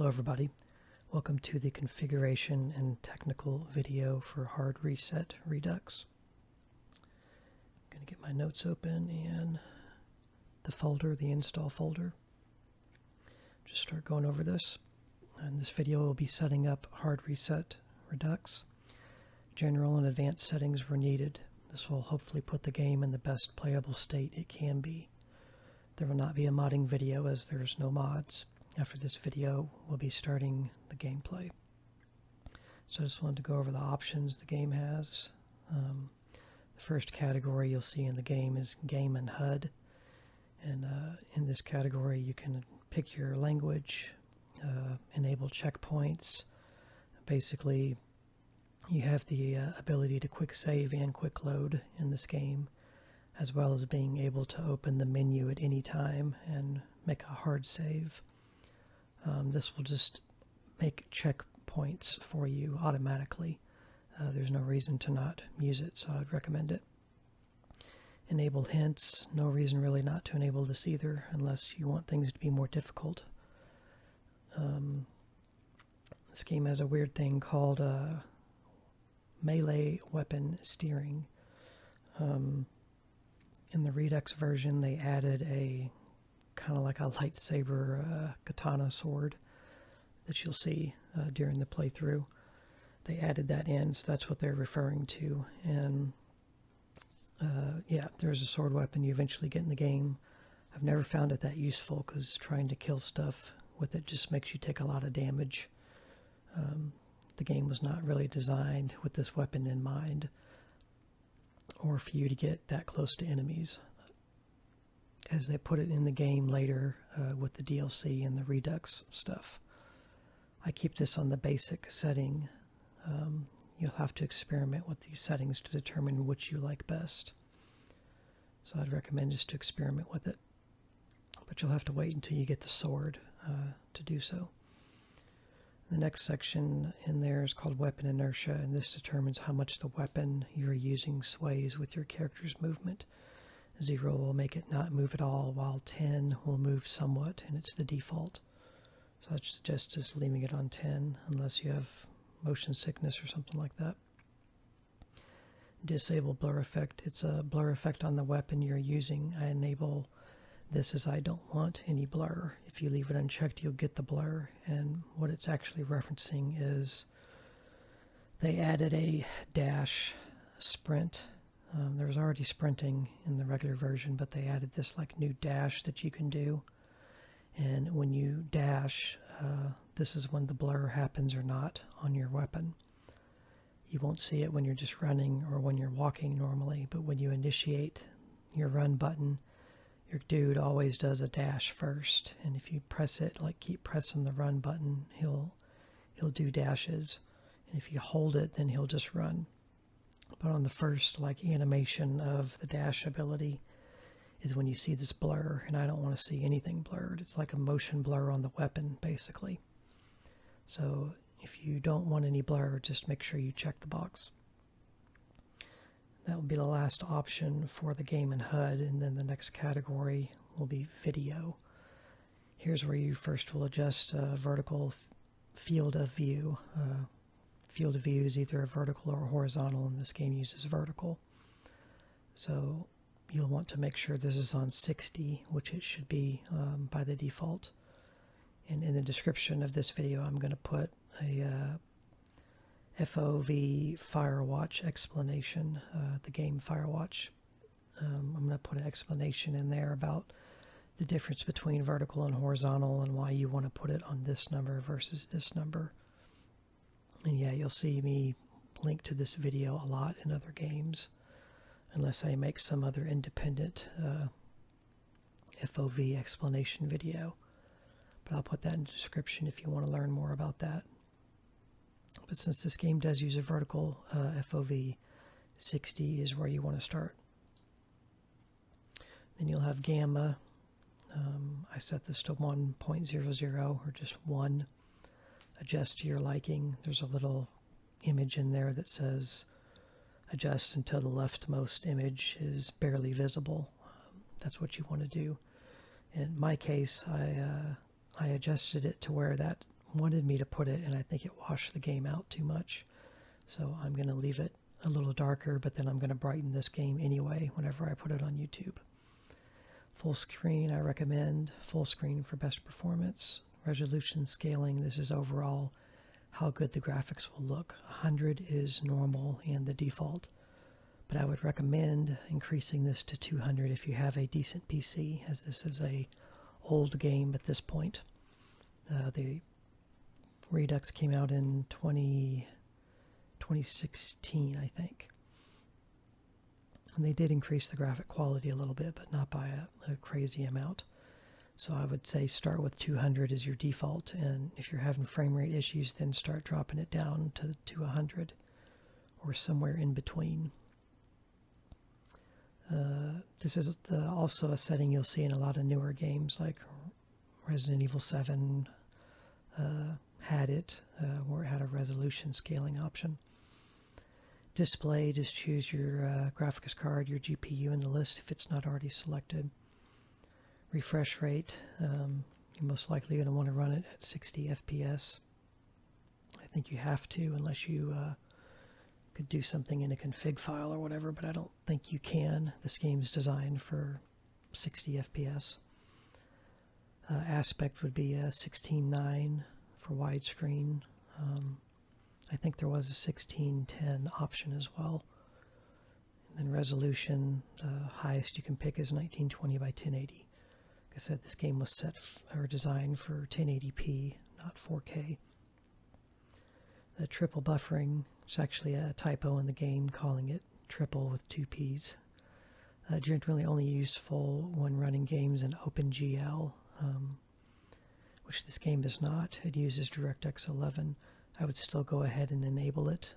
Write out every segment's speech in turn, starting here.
Hello everybody, welcome to the configuration and technical video for Hard Reset Redux. I'm going to get my notes open and the folder, the install folder. Just start going over this. In this video we'll be setting up Hard Reset Redux. General and advanced settings were needed. This will hopefully put the game in the best playable state it can be. There will not be a modding video as there's no mods. After this video, we'll be starting the gameplay. So I just wanted to go over the options the game has. The first category you'll see in the game is Game and HUD. And in this category you can pick your language, enable checkpoints. Basically, you have the ability to quick save and quick load in this game, as well as being able to open the menu at any time and make a hard save. This will just make checkpoints for you automatically. There's no reason to not use it, so I'd recommend it. Enable hints. No reason really not to enable this either, unless you want things to be more difficult. This game has a weird thing called melee weapon steering. In the Redux version, they added a kind of like a lightsaber katana sword that you'll see during the playthrough. They added that in, so that's what they're referring to. And yeah, there's a sword weapon you eventually get in the game. I've never found it that useful because trying to kill stuff with it just makes you take a lot of damage. The game was not really designed with this weapon in mind, or for you to get that close to enemies, as they put it in the game later with the DLC and the Redux stuff. I keep this on the basic setting. You'll have to experiment with these settings to determine which you like best. So I'd recommend just to experiment with it. But you'll have to wait until you get the sword to do so. The next section in there is called Weapon Inertia, and this determines how much the weapon you're using sways with your character's movement. 0 will make it not move at all, while 10 will move somewhat, and it's the default. So I'd suggest just leaving it on 10, unless you have motion sickness or something like that. Disable blur effect. It's a blur effect on the weapon you're using. I enable this as I don't want any blur. If you leave it unchecked, you'll get the blur, and what it's actually referencing is they added a dash sprint. There was already sprinting in the regular version, but they added this like new dash that you can do. And when you dash, this is when the blur happens or not on your weapon. You won't see it when you're just running or when you're walking normally, but when you initiate your run button, your dude always does a dash first, and if you press it, like keep pressing the run button, he'll do dashes, and if you hold it, then he'll just run. But on the first like animation of the dash ability is when you see this blur, and I don't want to see anything blurred. It's like a motion blur on the weapon, basically. So if you don't want any blur, just make sure you check the box. That will be the last option for the game and HUD, and then the next category will be video. Here's where you first will adjust vertical field of view. Field of view is either a vertical or a horizontal, and this game uses vertical. So you'll want to make sure this is on 60, which it should be by the default. And in the description of this video, I'm going to put a FOV Firewatch explanation, the game Firewatch. I'm going to put an explanation in there about the difference between vertical and horizontal and why you want to put it on this number versus this number. And yeah, you'll see me link to this video a lot in other games, unless I make some other independent FOV explanation video. But I'll put that in the description if you want to learn more about that. But since this game does use a vertical FOV, 60 is where you want to start. Then you'll have gamma. I set this to 1.00 or just 1. Adjust to your liking. There's a little image in there that says adjust until the leftmost image is barely visible. That's what you want to do. In my case, I adjusted it to where that wanted me to put it, and I think it washed the game out too much. So I'm going to leave it a little darker, but then I'm going to brighten this game anyway whenever I put it on YouTube. Full screen, I recommend full screen for best performance. Resolution scaling, this is overall how good the graphics will look. 100 is normal and the default, but I would recommend increasing this to 200 if you have a decent PC, as this is a old game at this point. The Redux came out in 2016, I think. And they did increase the graphic quality a little bit, but not by a crazy amount. So I would say start with 200 as your default, and if you're having frame rate issues, then start dropping it down to 100 or somewhere in between. This is also a setting you'll see in a lot of newer games like Resident Evil 7 had it, where it had a resolution scaling option. Display, just choose your graphics card, your GPU in the list if it's not already selected. Refresh rate, you're most likely going to want to run it at 60 FPS. I think you have to, unless you could do something in a config file or whatever, but I don't think you can. This game's designed for 60 FPS. Aspect would be a 16:9 for widescreen. I think there was a 16:10 option as well. And then resolution, the highest you can pick is 1920 by 1080. Like I said, this game was designed for 1080p, not 4K. The triple buffering, it's actually a typo in the game calling it triple with 2 P's. Generally only useful when running games in OpenGL, which this game is not. It uses DirectX 11. I would still go ahead and enable it,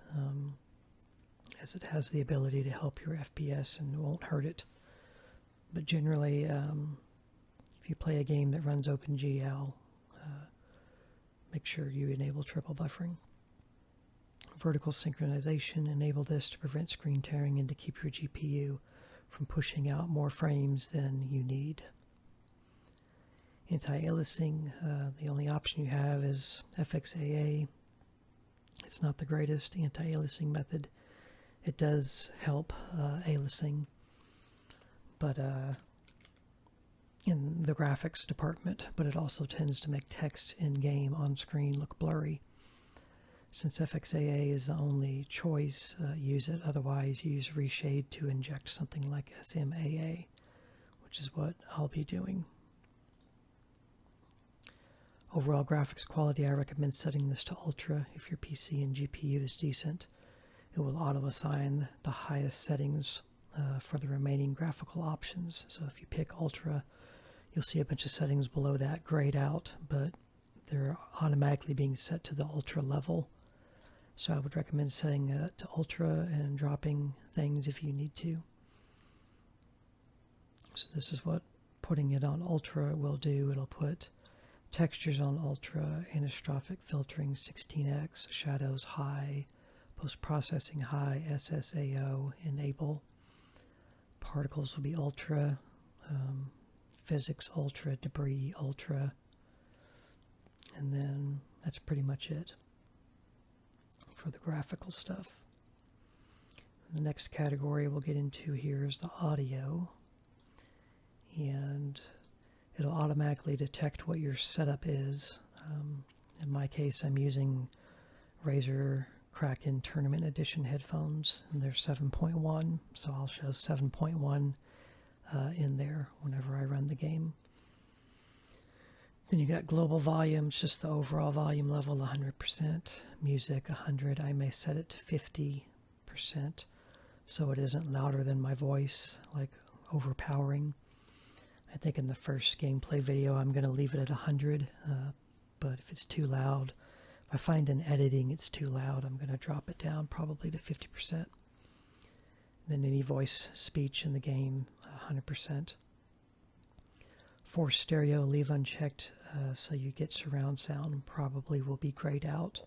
as it has the ability to help your FPS and won't hurt it. But generally, if you play a game that runs OpenGL, make sure you enable triple buffering. Vertical synchronization, enable this to prevent screen tearing and to keep your GPU from pushing out more frames than you need. Anti-aliasing, the only option you have is FXAA. It's not the greatest anti-aliasing method. It does help aliasing, but in the graphics department, but it also tends to make text in-game on screen look blurry. Since FXAA is the only choice, use it. Otherwise, use Reshade to inject something like SMAA, which is what I'll be doing. Overall graphics quality, I recommend setting this to Ultra. If your PC and GPU is decent, it will auto-assign the highest settings for the remaining graphical options. So if you pick Ultra, you'll see a bunch of settings below that grayed out, but they're automatically being set to the Ultra level. So I would recommend setting it to Ultra and dropping things if you need to. So this is what putting it on Ultra will do. It'll put textures on Ultra, anastrophic filtering 16x, shadows high, post-processing high, SSAO enable. Particles will be Ultra, physics Ultra, debris Ultra, and then that's pretty much it for the graphical stuff. The next category we'll get into here is the audio, and it'll automatically detect what your setup is. In my case, I'm using Razer Kraken Tournament Edition headphones, and they're 7.1, so I'll show 7.1 in there whenever I run the game. Then you got global volumes, just the overall volume level, 100%. Music, 100. I may set it to 50%, so it isn't louder than my voice, like overpowering. I think in the first gameplay video I'm going to leave it at 100, but if it's too loud, if I find in editing it's too loud, I'm going to drop it down probably to 50%. Then any voice speech in the game, 100%. For stereo, leave unchecked so you get surround sound, probably will be grayed out.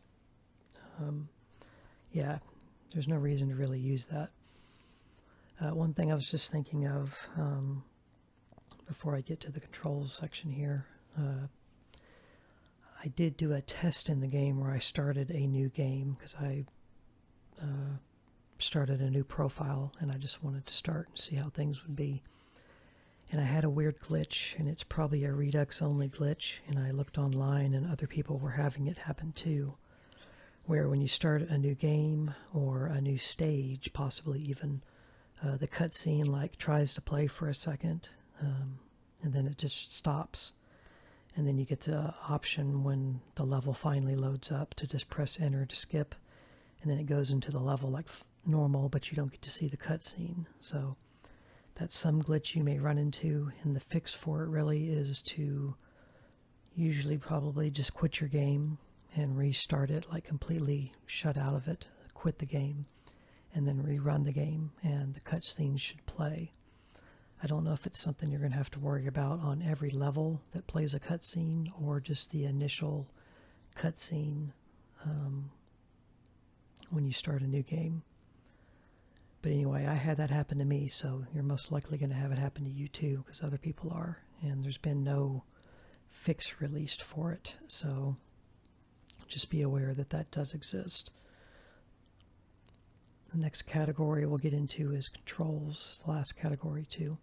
Yeah, there's no reason to really use that. One thing I was just thinking of, before I get to the controls section here, I did do a test in the game where I started a new game because I started a new profile and I just wanted to start and see how things would be. And I had a weird glitch, and it's probably a Redux only glitch, and I looked online and other people were having it happen too, where when you start a new game or a new stage, possibly even, the cutscene like tries to play for a second, and then it just stops. And then you get the option when the level finally loads up to just press enter to skip, and then it goes into the level like normal, but you don't get to see the cutscene. So that's some glitch you may run into, and the fix for it really is to usually probably just quit your game and restart it, like completely shut out of it, quit the game, and then rerun the game, and the cutscene should play. I don't know if it's something you're going to have to worry about on every level that plays a cutscene, or just the initial cutscene when you start a new game. But anyway, I had that happen to me, so you're most likely going to have it happen to you too, because other people are, and there's been no fix released for it, so just be aware that that does exist. The next category we'll get into is controls, the last category too.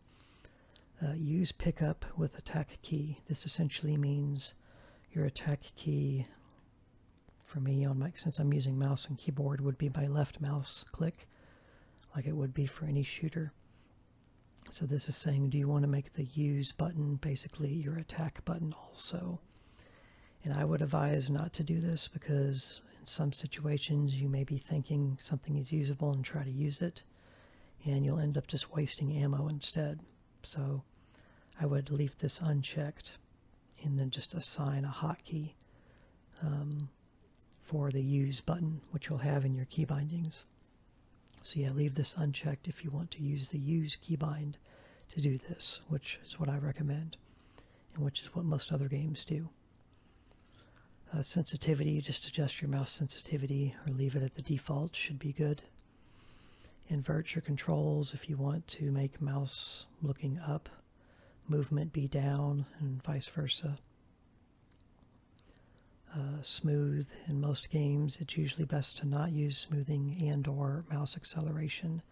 Use pickup with attack key. This essentially means your attack key, for me, since I'm using mouse and keyboard, would be my left mouse click, like it would be for any shooter. So this is saying, do you want to make the use button basically your attack button also? And I would advise not to do this, because in some situations you may be thinking something is usable and try to use it, and you'll end up just wasting ammo instead. So I would leave this unchecked and then just assign a hotkey for the use button, which you'll have in your key bindings. So yeah, leave this unchecked if you want to use the use keybind to do this, which is what I recommend, and which is what most other games do. Sensitivity, just adjust your mouse sensitivity or leave it at the default, should be good. Invert your controls if you want to make mouse looking up, movement be down, and vice versa. Smooth. In most games, it's usually best to not use smoothing and or mouse acceleration,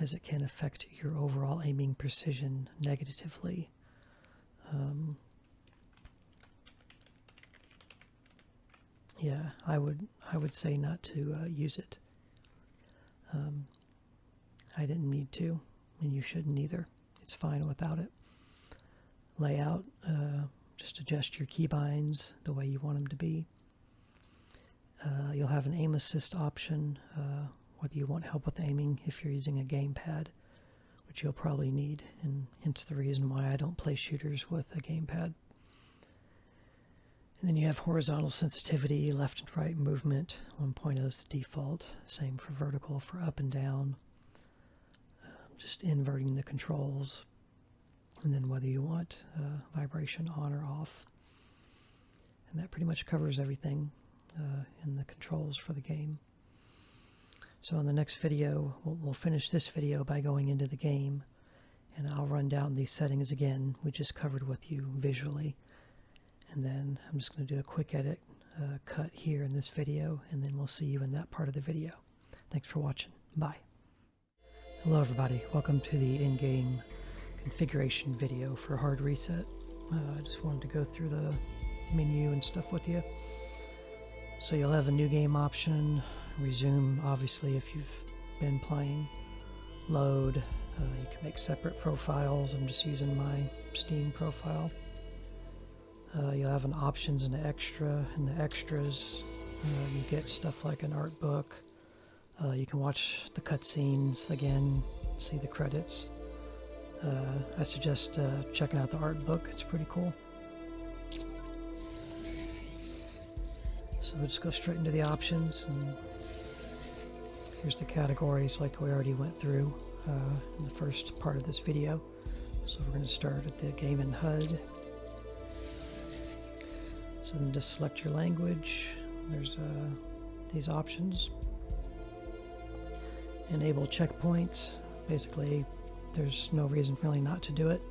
as it can affect your overall aiming precision negatively. Yeah, I would say not to use it. I didn't need to, and you shouldn't either. It's fine without it. Layout, just adjust your keybinds the way you want them to be. You'll have an aim assist option, whether you want help with aiming if you're using a gamepad, which you'll probably need, and hence the reason why I don't play shooters with a gamepad. And then you have horizontal sensitivity, left and right movement. 1.0 is the default. Same for vertical, for up and down. Just inverting the controls. And then whether you want vibration on or off. And that pretty much covers everything in the controls for the game. So in the next video, we'll finish this video by going into the game, and I'll run down these settings again we just covered with you visually. And then I'm just going to do a quick edit cut here in this video, and then we'll see you in that part of the video. Thanks for watching. Bye. Hello everybody, welcome to the in-game configuration video for Hard Reset. I just wanted to go through the menu and stuff with you. So you'll have a new game option, resume obviously if you've been playing, load, you can make separate profiles. I'm just using my Steam profile. You'll have an options and an extra. In the extras, you get stuff like an art book. You can watch the cutscenes again, see the credits. I suggest checking out the art book. It's pretty cool. So we'll just go straight into the options, and here's the categories like we already went through in the first part of this video. So we're going to start at the game and HUD. So then just select your language. There's these options. Enable checkpoints. Basically, there's no reason really not to do it.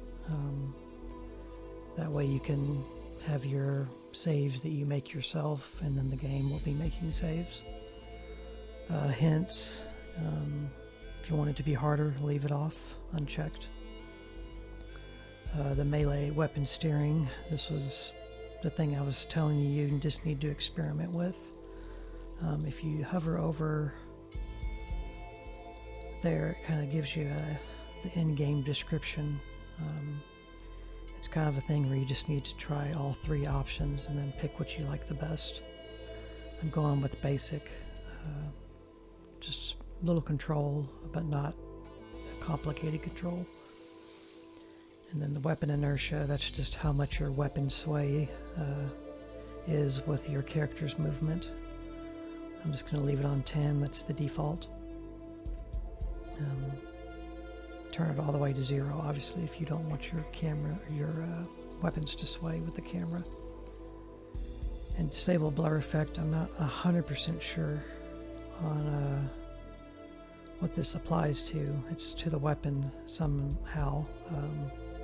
That way you can have your saves that you make yourself, and then the game will be making saves. Hints, if you want it to be harder, leave it off unchecked. The melee weapon steering, this was the thing I was telling you you just need to experiment with. If you hover over there, it kind of gives you the in-game description. It's kind of a thing where you just need to try all three options and then pick what you like the best. I'm going with basic, just a little control, but not a complicated control. And then the weapon inertia, that's just how much your weapon sway is with your character's movement. I'm just going to leave it on 10, that's the default. Turn it all the way to 0, obviously, if you don't want your camera, your weapons to sway with the camera. And disable blur effect, I'm not 100% sure on what this applies to. It's to the weapon somehow.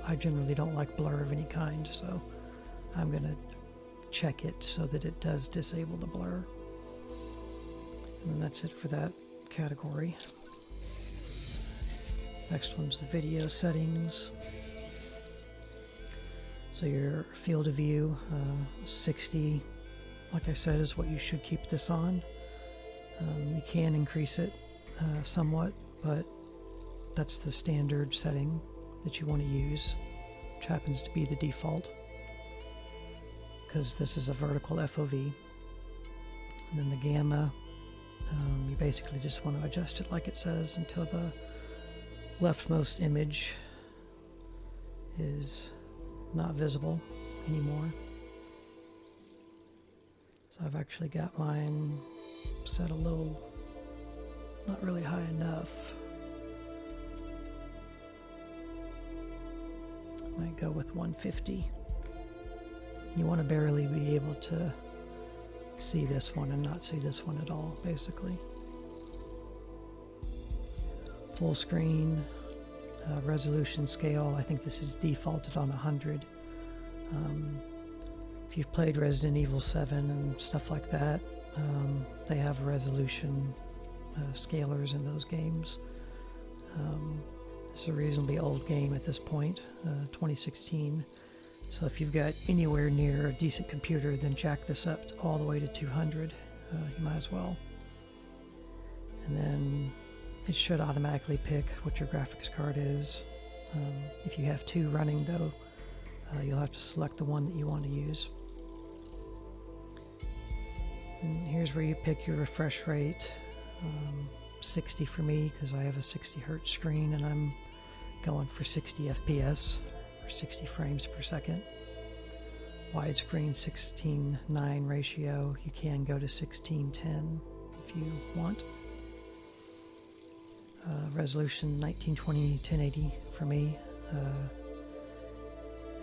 I generally don't like blur of any kind, so I'm going to check it so that it does disable the blur. And then that's it for that category. Next one's the video settings. So your field of view, 60, like I said, is what you should keep this on. You can increase it somewhat, but that's the standard setting that you want to use, which happens to be the default, because this is a vertical FOV. And then the gamma, you basically just want to adjust it like it says until the leftmost image is not visible anymore. So I've actually got mine set a little, not really high enough. Might go with 150. You want to barely be able to see this one and not see this one at all, basically. Full screen, resolution scale, I think this is defaulted on 100. If you've played Resident Evil 7 and stuff like that, they have resolution scalers in those games. It's a reasonably old game at this point, 2016. So if you've got anywhere near a decent computer, then jack this up all the way to 200. You might as well. And then it should automatically pick what your graphics card is. If you have two running though, you'll have to select the one that you want to use. And here's where you pick your refresh rate. 60 for me because I have a 60 hertz screen and I'm going for 60 FPS or 60 frames per second. Widescreen 16:9 ratio. You can go to 16:10 if you want. Resolution 1920 1080 for me,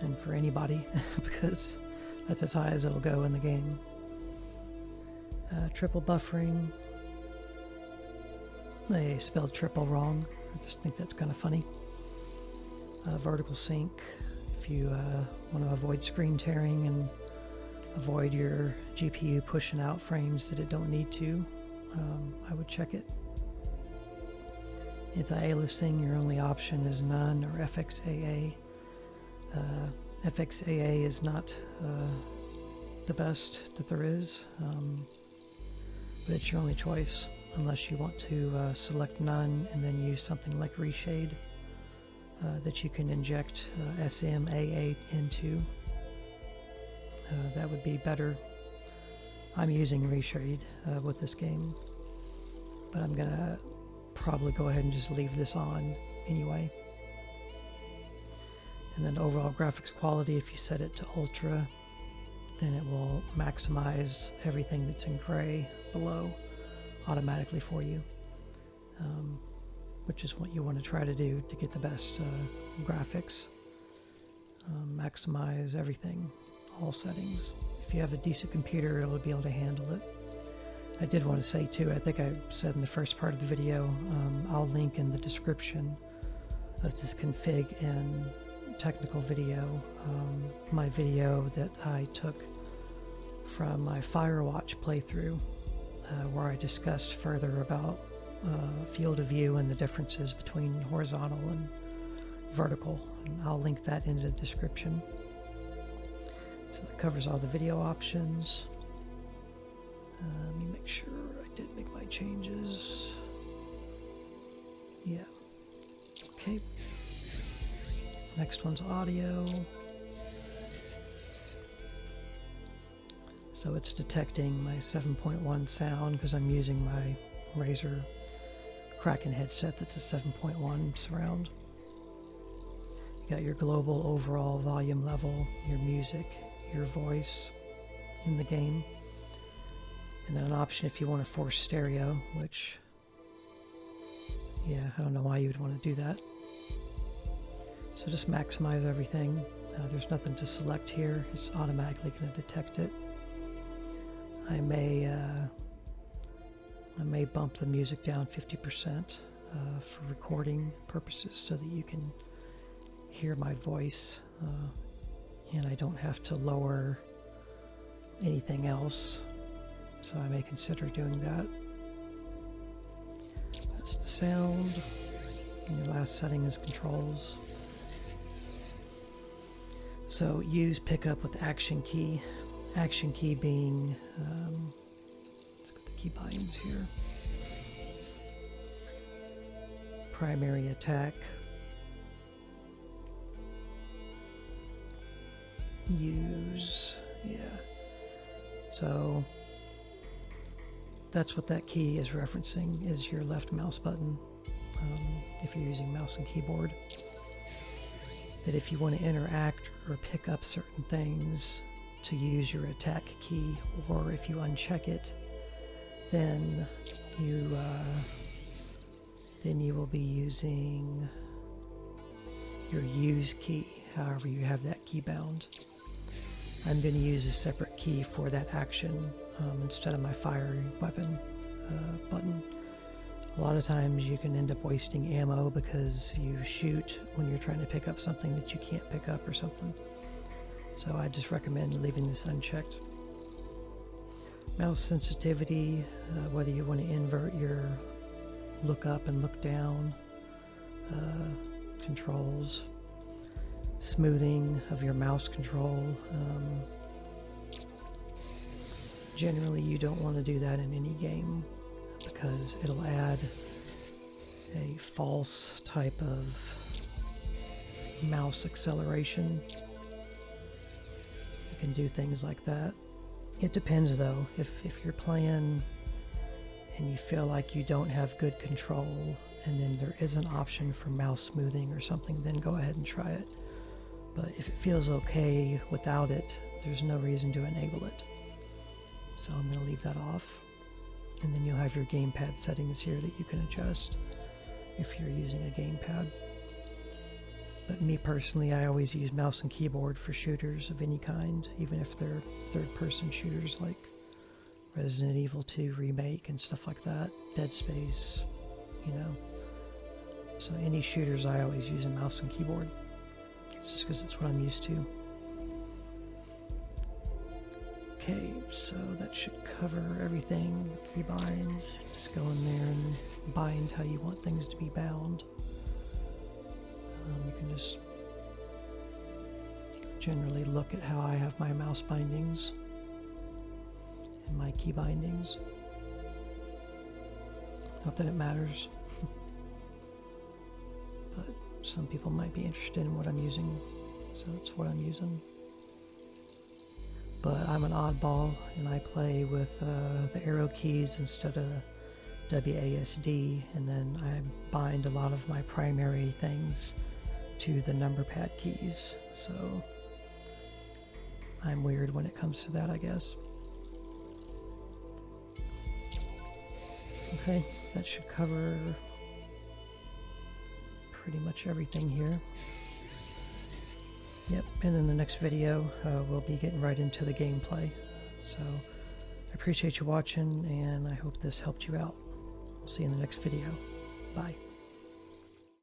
and for anybody because that's as high as it'll go in the game. Triple buffering. They spelled triple wrong. I just think that's kind of funny. Vertical sync. If you want to avoid screen tearing and avoid your GPU pushing out frames that it don't need to, I would check it. Anti-aliasing, your only option is none or FXAA. FXAA is not the best that there is, but it's your only choice unless you want to select none and then use something like Reshade that you can inject SMAA into. That would be better. I'm using Reshade with this game, but I'm gonna probably go ahead and just leave this on anyway. And then overall graphics quality, if you set it to ultra, then it will maximize everything that's in gray below automatically for you, which is what you want to try to do to get the best graphics. Maximize everything, all settings. If you have a decent computer, it'll be able to handle it. I did want to say too, I think I said in the first part of the video, I'll link in the description of this config and technical video, my video that I took from my Firewatch playthrough, where I discussed further about field of view and the differences between horizontal and vertical. And I'll link that into the description. So that covers all the video options. Let me make sure I did make my changes. Yeah. Okay. Next one's audio. So it's detecting my 7.1 sound because I'm using my Razer Kraken headset that's a 7.1 surround. You got your global overall volume level, your music, your voice in the game, and then an option if you want to force stereo, which, yeah, I don't know why you would want to do that. So just maximize everything. There's nothing to select here. It's automatically going to detect it. I may bump the music down 50% for recording purposes so that you can hear my voice, and I don't have to lower anything else. So I may consider doing that. That's the sound. And your last setting is controls. So use pickup with action key. Action key being, let's get the key bindings here. Primary attack. Use, yeah. So that's what that key is referencing, is your left mouse button, if you're using mouse and keyboard. That if you want to interact or pick up certain things, to use your attack key, or if you uncheck it, then you will be using your use key, however you have that key bound. I'm going to use a separate key for that action instead of my firing weapon button. A lot of times you can end up wasting ammo because you shoot when you're trying to pick up something that you can't pick up or something. So I just recommend leaving this unchecked. Mouse sensitivity, whether you want to invert your look up and look down controls. Smoothing of your mouse control. Generally you don't want to do that in any game because it'll add a false type of mouse acceleration. You can do things like that. It depends though. If you're playing and you feel like you don't have good control and then there is an option for mouse smoothing or something, then go ahead and try it. But if it feels okay without it, there's no reason to enable it. So I'm going to leave that off. And then you'll have your gamepad settings here that you can adjust if you're using a gamepad. But me personally, I always use mouse and keyboard for shooters of any kind, even if they're third-person shooters like Resident Evil 2 Remake and stuff like that, Dead Space, you know. So any shooters, I always use a mouse and keyboard. It's just because it's what I'm used to. Okay, so that should cover everything. The key binds, just go in there and bind how you want things to be bound. You can just generally look at how I have my mouse bindings and my key bindings. Not that it matters, but some people might be interested in what I'm using, so that's what I'm using. But I'm an oddball, and I play with the arrow keys instead of WASD, and then I bind a lot of my primary things to the number pad keys, so I'm weird when it comes to that, I guess. Okay, that should cover pretty much everything here. Yep, and in the next video, we'll be getting right into the gameplay. So, I appreciate you watching, and I hope this helped you out. We'll see you in the next video. Bye.